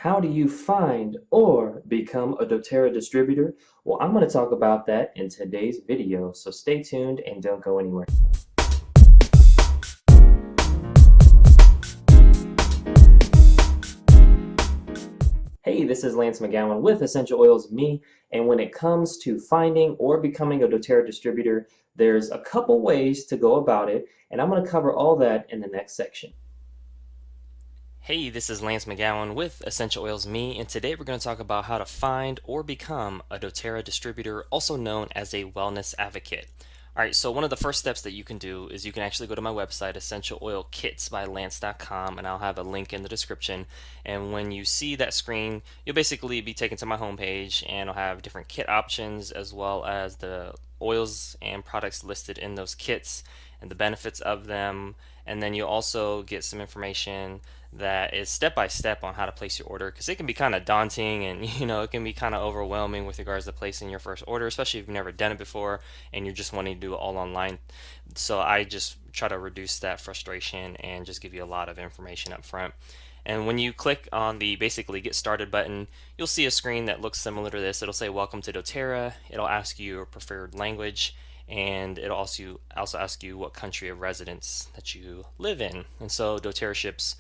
How do you find or become a doTERRA distributor? Well, I'm going to talk about that in today's video, so stay tuned and don't go anywhere. Hey, this is Lance McGowan with Essential Oils Me, and when it comes to finding or becoming a doTERRA distributor, there's a couple ways to go about it, and I'm going to cover all that in the next section. Hey, this is Lance McGowan with Essential Oils Me, and today we're going to talk about how to find or become a doTERRA distributor, also known as a wellness advocate. Alright, so one of the first steps that you can do is you can actually go to my website, essentialoilkitsbylance.com, and I'll have a link in the description. And when you see that screen, you'll basically be taken to my homepage, and I'll have different kit options as well as the oils and products listed in those kits and the benefits of them. And then you'll also get some information that is step by step on how to place your order, because it can be kind of daunting and it can be kind of overwhelming with regards to placing your first order, especially if you've never done it before and you're just wanting to do it all online. So I just try to reduce that frustration and just give you a lot of information up front. And when you click on the basically get started button, you'll see a screen that looks similar to this. It'll say welcome to doTERRA. It'll ask you your preferred language, and it'll also ask you what country of residence that you live in. And so doTERRA ships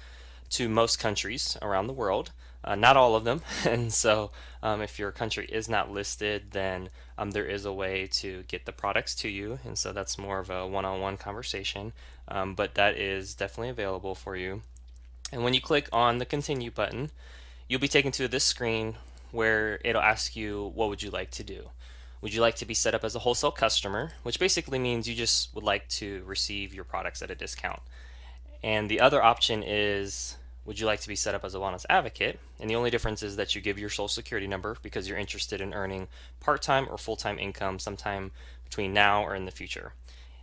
to most countries around the world, not all of them. And so if your country is not listed, then there is a way to get the products to you. And so that's more of a one-on-one conversation, but that is definitely available for you. And when you click on the continue button, you'll be taken to this screen where it'll ask you, what would you like to do? Would you like to be set up as a wholesale customer, which basically means you just would like to receive your products at a discount. And the other option is, would you like to be set up as a wellness advocate? And the only difference is that you give your social security number because you're interested in earning part-time or full-time income sometime between now or in the future.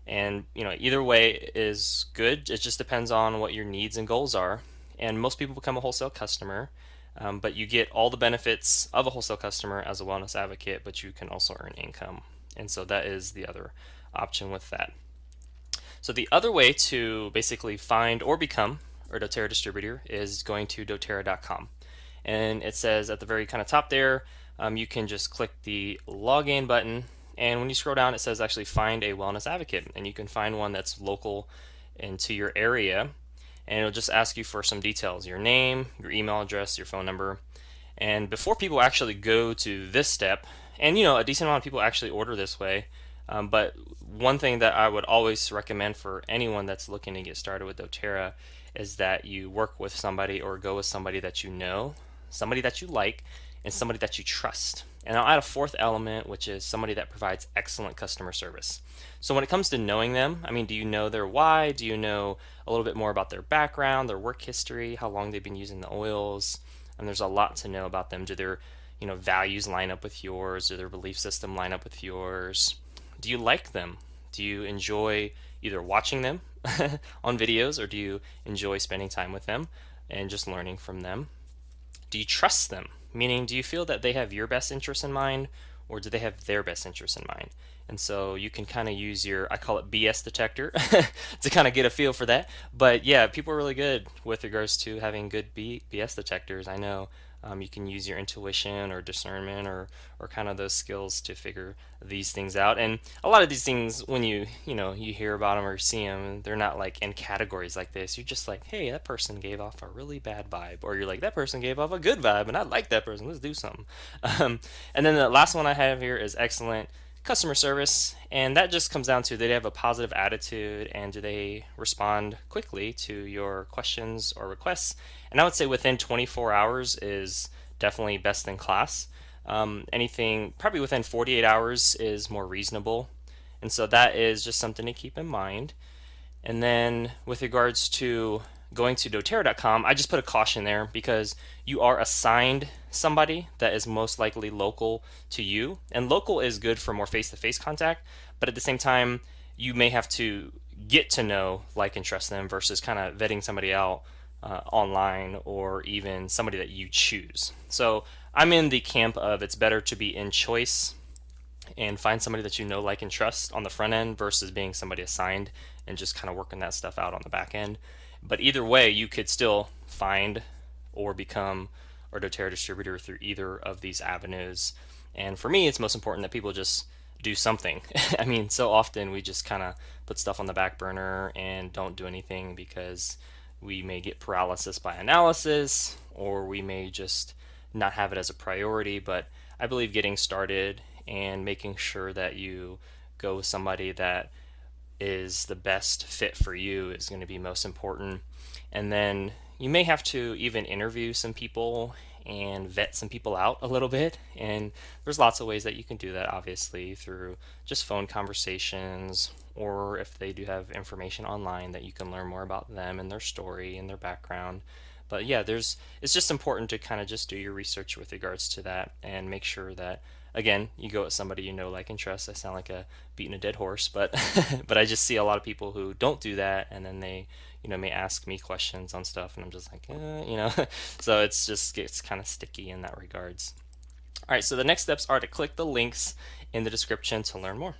And either way is good. It just depends on what your needs and goals are. And most people become a wholesale customer, but you get all the benefits of a wholesale customer as a wellness advocate, but you can also earn income. And so that is the other option with that. So the other way to basically find or become a doTERRA distributor is going to doTERRA.com. And it says at the very kind of top there, you can just click the login button, and when you scroll down it says actually find a wellness advocate, and you can find one that's local into your area, and it'll just ask you for some details, your name, your email address, your phone number. And before people actually go to this step, and a decent amount of people actually order this way, but one thing that I would always recommend for anyone that's looking to get started with doTERRA is that you work with somebody or go with somebody that you know, somebody that you like, and somebody that you trust. And I'll add a fourth element, which is somebody that provides excellent customer service. So when it comes to knowing them, I mean, do you know their why? Do you know a little bit more about their background, their work history, how long they've been using the oils? And there's a lot to know about them. Do their values line up with yours? Do their belief system line up with yours? Do you like them? Do you enjoy either watching them on videos, or do you enjoy spending time with them and just learning from them? Do you trust them? Meaning, do you feel that they have your best interest in mind, or do they have their best interest in mind? And so you can kind of use your, I call it BS detector, to kind of get a feel for that. But yeah, people are really good with regards to having good BS detectors. I know you can use your intuition or discernment or kind of those skills to figure these things out. And a lot of these things, when you hear about them or see them, they're not like in categories like this. You're just like, hey, that person gave off a really bad vibe, or you're like, that person gave off a good vibe, and I like that person. Let's do something. And then the last one I have here is excellent customer service, and that just comes down to, do they have a positive attitude, and do they respond quickly to your questions or requests? And I would say within 24 hours is definitely best in class. Anything probably within 48 hours is more reasonable, and so that is just something to keep in mind. And then with regards to going to doTERRA.com, I just put a caution there because you are assigned somebody that is most likely local to you. And local is good for more face-to-face contact, but at the same time, you may have to get to know, like, and trust them versus kind of vetting somebody out online, or even somebody that you choose. So I'm in the camp of it's better to be in choice and find somebody that you know, like, and trust on the front end versus being somebody assigned and just kind of working that stuff out on the back end. But either way, you could still find or become or doTERRA distributor through either of these avenues. And for me, it's most important that people just do something. I mean, so often we just kind of put stuff on the back burner and don't do anything because we may get paralysis by analysis, or we may just not have it as a priority. But I believe getting started and making sure that you go with somebody that is the best fit for you is going to be most important. And then you may have to even interview some people and vet some people out a little bit. And there's lots of ways that you can do that, obviously, through just phone conversations, or if they do have information online that you can learn more about them and their story and their background. But yeah, it's just important to kind of just do your research with regards to that and make sure that again you go with somebody you know, like, and trust. I sound like a beating a dead horse, but but I just see a lot of people who don't do that, and then they may ask me questions on stuff, and I'm just like, so it's just gets kind of sticky in that regards. All right, so the next steps are to click the links in the description to learn more.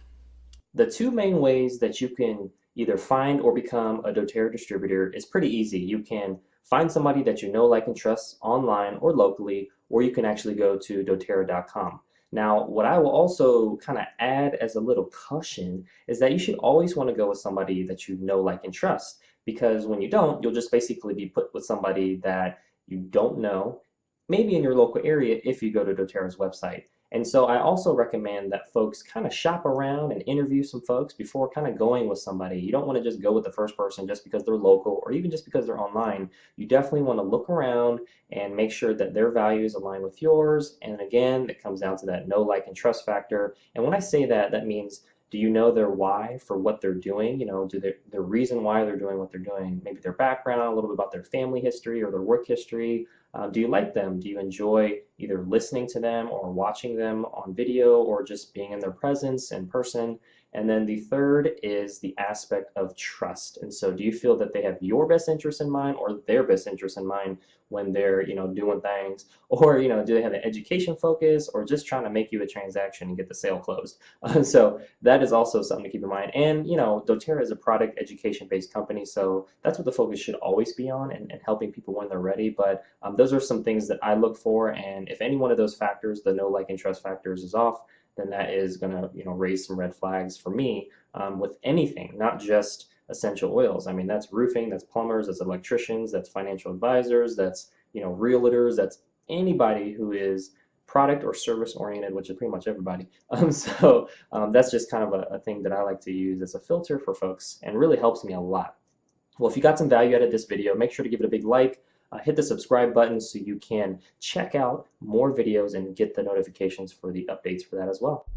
The two main ways that you can either find or become a doTERRA distributor is pretty easy. You can find somebody that you know, like, and trust online or locally, or you can actually go to doTERRA.com. Now, what I will also kind of add as a little caution is that you should always want to go with somebody that you know, like, and trust, because when you don't, you'll just basically be put with somebody that you don't know, maybe in your local area if you go to doTERRA's website. And so I also recommend that folks kind of shop around and interview some folks before kind of going with somebody. You don't want to just go with the first person just because they're local or even just because they're online. You definitely want to look around and make sure that their values align with yours. And again, it comes down to that know, like, and trust factor. And when I say that, that means, do you know their why for what they're doing? Do they, the reason why they're doing what they're doing, maybe their background, a little bit about their family history or their work history. Do you like them? Do you enjoy either listening to them or watching them on video or just being in their presence in person? And then the third is the aspect of trust. And so do you feel that they have your best interest in mind or their best interest in mind when they're, doing things? Or, do they have an education focus or just trying to make you a transaction and get the sale closed? So that is also something to keep in mind. And, doTERRA is a product education based company, so that's what the focus should always be on, and helping people when they're ready. But those are some things that I look for, and if any one of those factors, the know, like, and trust factors, is off, then that is going to raise some red flags for me with anything, not just essential oils. I mean, that's roofing, that's plumbers, that's electricians, that's financial advisors, that's realtors, that's anybody who is product or service oriented, which is pretty much everybody. That's just kind of a thing that I like to use as a filter for folks, and really helps me a lot. Well, if you got some value out of this video, make sure to give it a big like. Hit the subscribe button so you can check out more videos and get the notifications for the updates for that as well.